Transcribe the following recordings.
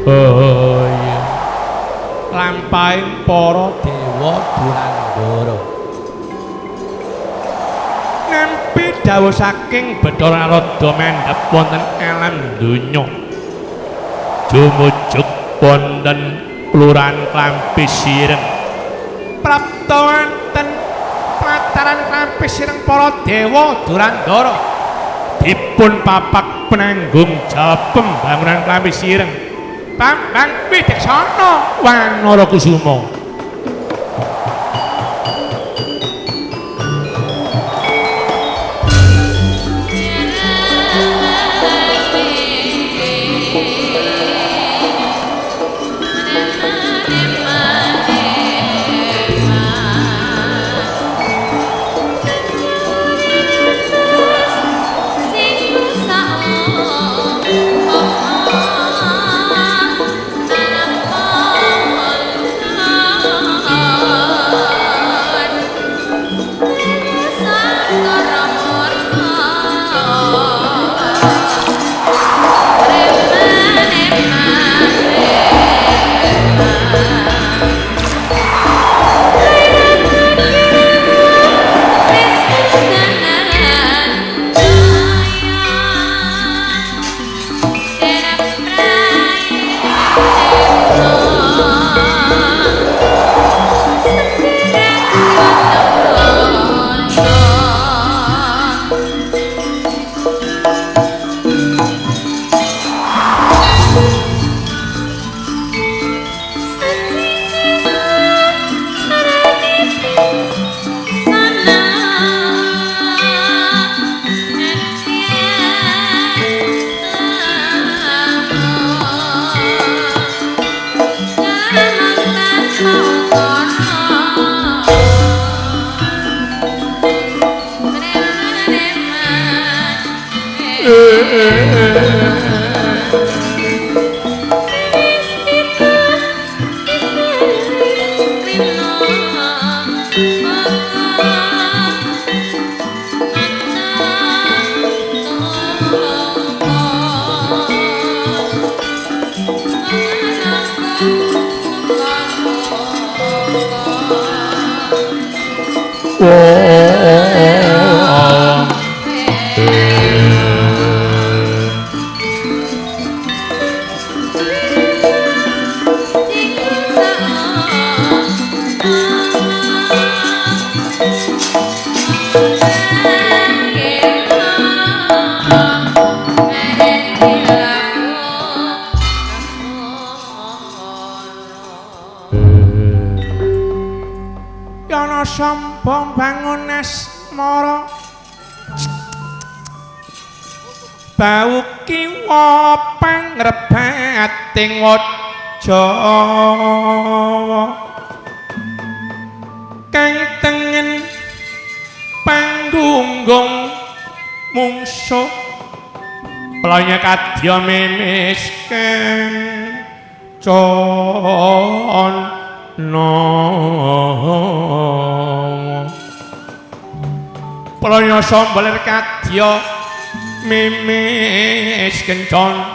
Oh iya. Lampahing para dewa Durandara nampi dawuh saking Bathara Narada mendhap wonten alam donya jumujuk wonten kelurahan Klampis Sireng prapta wonten plataran Klampis Sireng para dewa Durandara dipun papak penanggung jawab pembangunan Klampis Sireng Bambang Widaksana Wanarakusuma. Yana sombong bangun asmara bau kiwa pangrebating Jawa kang tengen panggunggung mungsuh playa kadya memisken playa sombalir kadya mimis kencana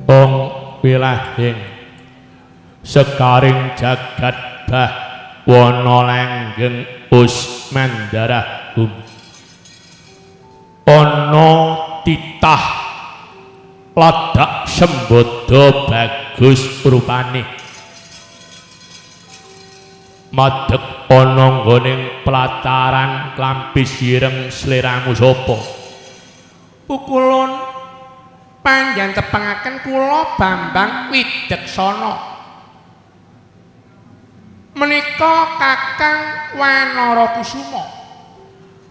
ong wilahing sekaring jagat bah wana langgeng usmandara ana titah ladak sembodo bagus rupane madeg ana nggoning pelataran Klampis Sireng sliramu sapa pukulun panjenengan tepangaken kula Bambang Widaksana menika Kakang Wanarakusuma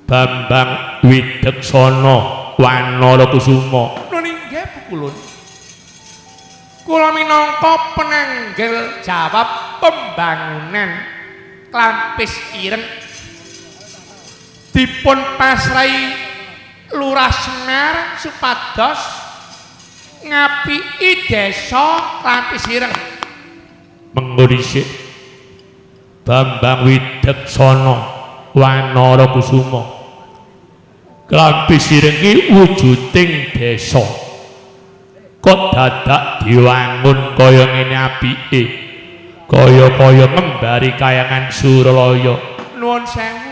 Bambang Widaksana Wanarakusuma nggih pukulun kula minangka penanggal jawab pembangunan Klampis Ireng dipun pasrahi Lurah Semarang supados ngapiki desa Klampis Ireng mengko dhisik Bambang Widaksana Wanara Kusuma. Klambi sireng ki wujuding desa. Kok dadak diwangun kaya ngene apike. Kaya-kaya ngembari kayangan Suralaya. Nuwun sewu.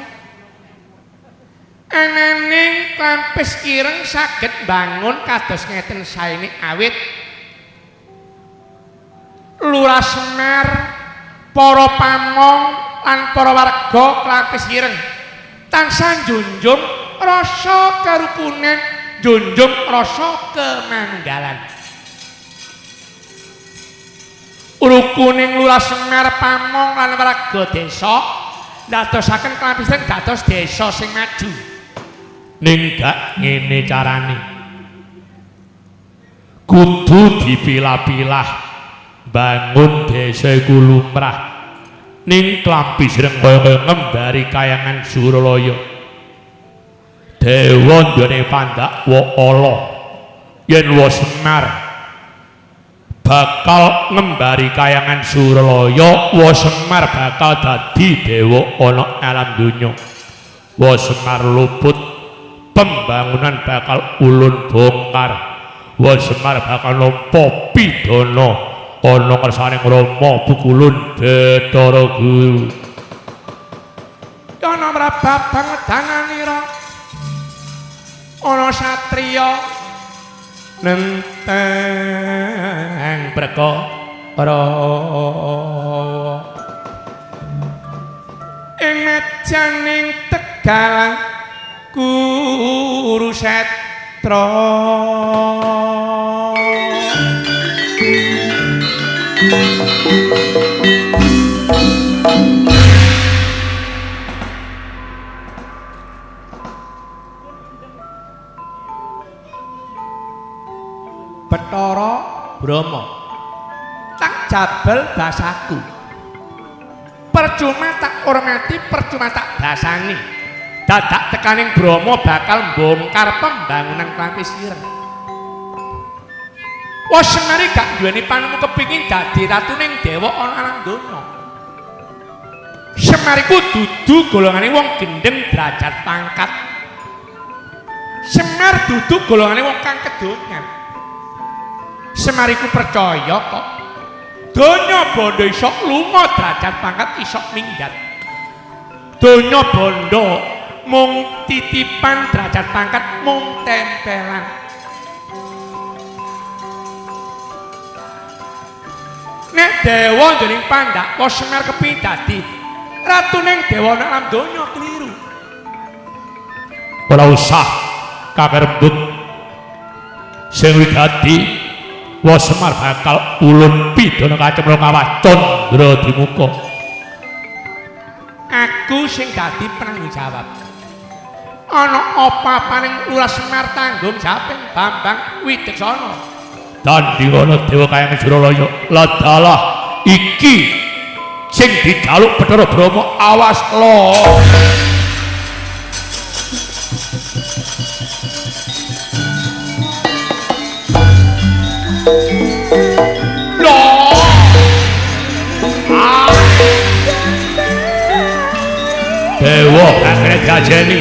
Ananing Klampis Ireng saged bangun kados ngeten saene awit Lurah Semar, para pamong lan para warga Klampis Ireng tansah njunjung rasa karukunan, njunjung rasa kemanunggalan. Rukuning Lurah Semar, pamong lan warga desa ndadosaken Klampis Ireng dados desa sing maju. Ning gak ngene carane. Kudu dipilah-pilah bangun desa iku lumrah. Ning Klampis Ireng kaya ngembari kayangan Suralaya. Dewa ndone Pandhawa ala yen Wa Semar bakal ngembari kayangan Suralaya, Wa Semar bakal dadi dewa ana alam donya. Wa Semar luput, pembangunan bakal ulun bongkar. Wa Semar bakal nampa pidana ana kersaning Rama Pukulun Bathara Guru. Yana mrabab bangedananira ana satriya nenteng perkara ing mejaning Tegal Kurusetra. Bathara Brahma tak jabel basaku, percuma tak hormati, percuma tak dasani. Dadak tekaning Brahma bakal bongkar pembangunan Klampis Ireng. Wa Semar gak duweni panemu kepingin dadi ratuning dewa ana alam donya. Semar iku dudu golongane wong gendeng derajat pangkat. Semar dudu golongane wong kang kedonyan. Semar iku percaya kok donya bondo iso lunga, derajat pangkat iso minggat. Donya bondo mung titipan, derajat pangkat mung tempelan. Nek dewa ndening Pandhawa Semar kepingin dadi ratuning dewa nang alam donya keliru. Ora usah kakerembut sing wigati Wa Semar bakal ulun pidana kacemra kawah Candra Dimuka. Aku sing dadi penanggung jawab. Ana apa-apaning Lurah Semar tanggung jawab Bambang Widaksana. Dandingana dewa kayangan Suralaya. Ladalah iki sing dijaluk Bathara Brahma, awas lo. Dewa akhirnya diajeni.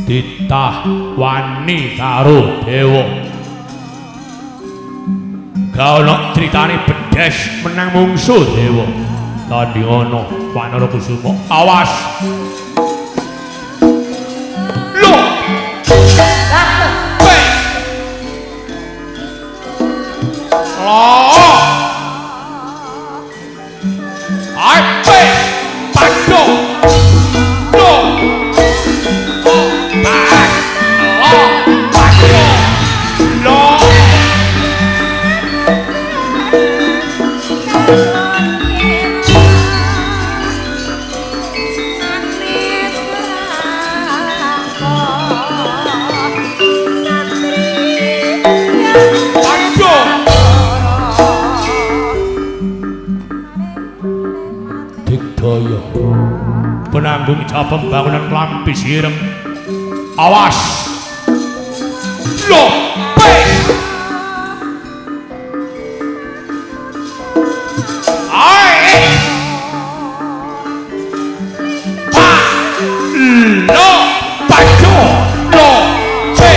Ditah wani karo dewa. Gak ana critane bedes menang mungsuh dewa. Tandingana Wanara Kusuma, awas. Lho. Loh. Ape padu. Loh. Digdaya penanggung jawab pembangunan Lampis Ireng. Awas lope ae pa lo paco lope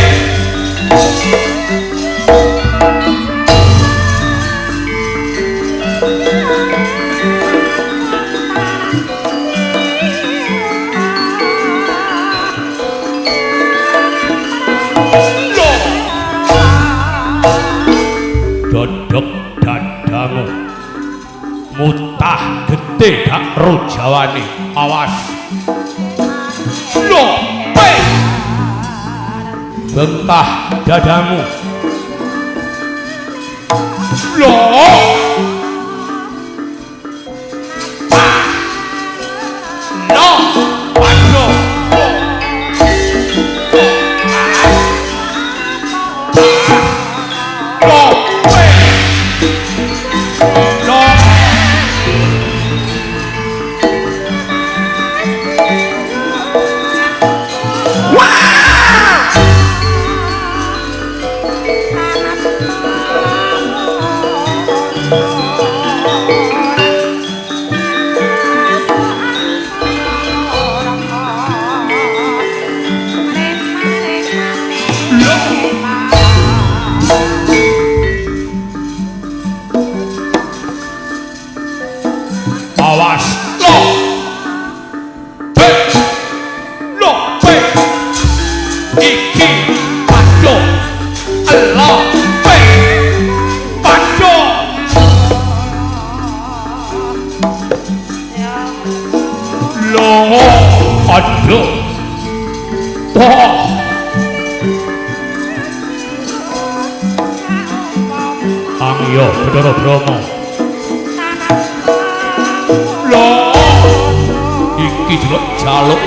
dodok dadamu mutah gede gak rujawani. Awas lope bengkah dadamu lo no pano awas lope iki pado lope pado lo aduh wah angyo Bedara Brama lo iki jeluk jaluk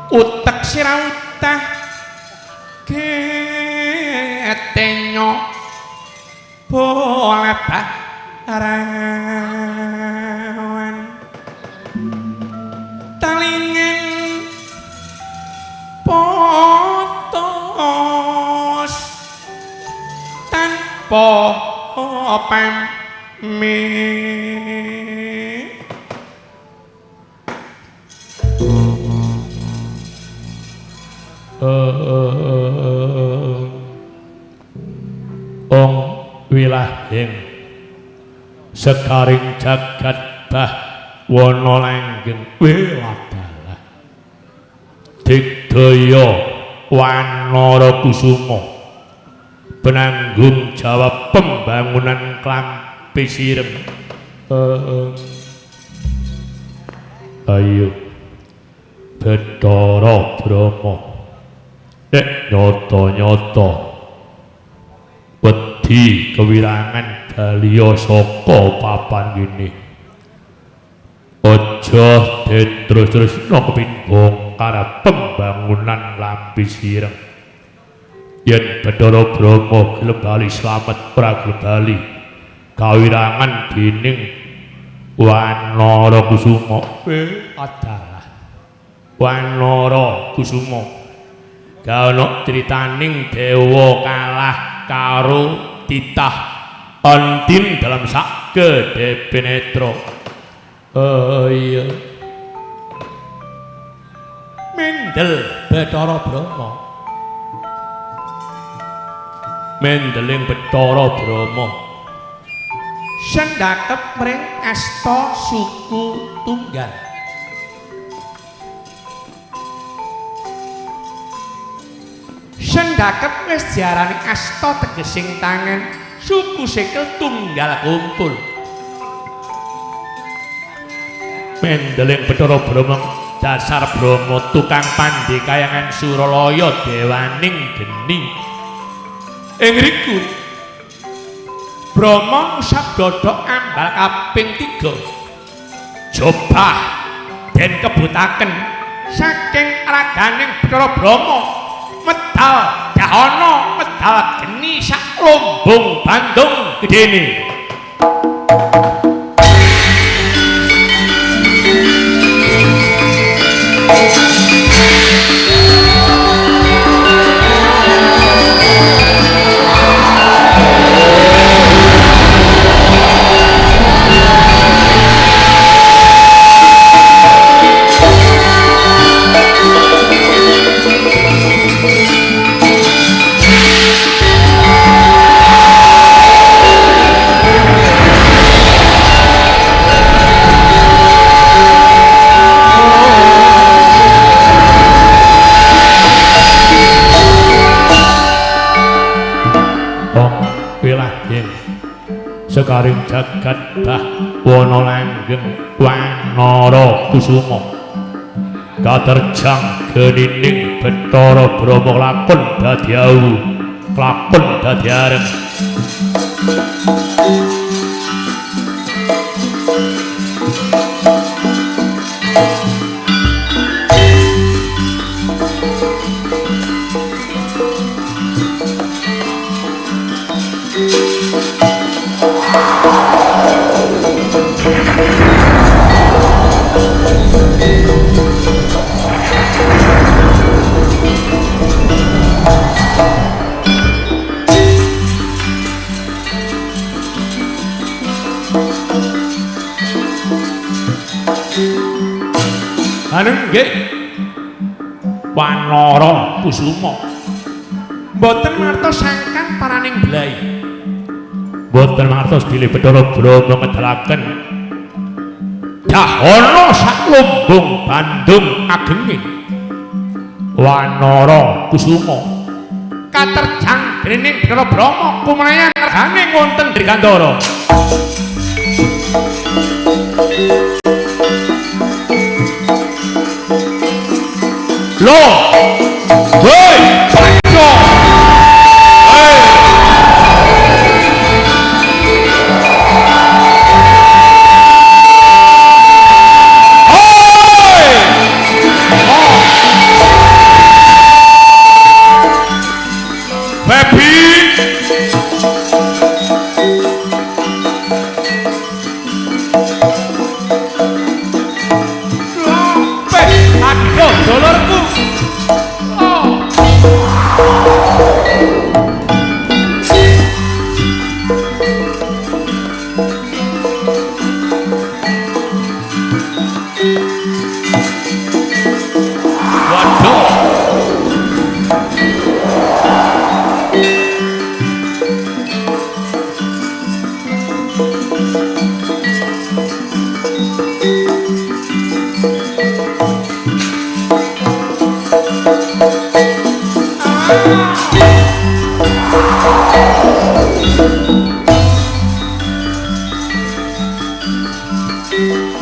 utek sirautah ketenyo boleh parawan talingen potos tanpa pamit Ong wilahing sekaring jagat bah wana langgeng wiladalah digdaya wanara kusuma penanggung jawab pembangunan Klampi Sirem. Ayo Bathara Brama nek nyata-nyata wedi kewirangan baliya saka papan kene aja terus-terusno kepin bongkar pembangunan Klampi Sirem. Yen Bathara Brama gelem bali slamet ora gelem bali kawirangan dening Wanara Kusuma adalah Wanara Kusuma gaono critaning dewa kalah karo titah Antin dalam sak gedhe netra. Iya mendel Bathara Brama mendeling Bathara Brama sendakep mring asta suku tunggal. Sendakep wis diarani asta tegesing tangan suku sikil tunggal kumpul. Mendeling Bathara Brama dasar Brama tukang pandhikayangan Suralaya dewaning geni. Ing riku Brama sabdada ambal kaping 3 jobah den kebutaken saking raganing Bathara Brama medal dahana medal geni sak lombong Bandung gedene. Sekaring jagat bah wana langgeng Wanara Kusuma katerjang genining Bathara Brama lakon dadi awu lakon dadi arep. Anu nggih Wanara Kusuma mboten martos sangkan paraning blai mboten martos bilih Bathara Brama ngedalaken dahana sak lombong Bandung agenging Wanara Kusuma katerjang dening Bathara Brama kumayan regane wonten Drigandara. Loh, woi, Panco, Baby, aduh, dolarku. Thank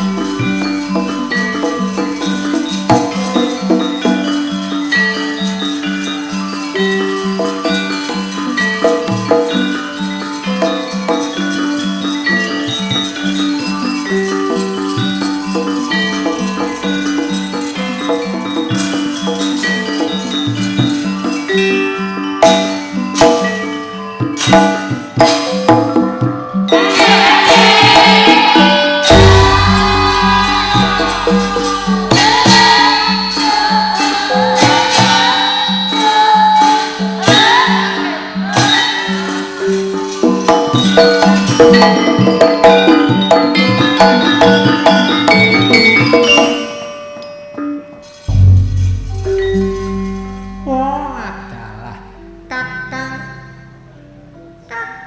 you.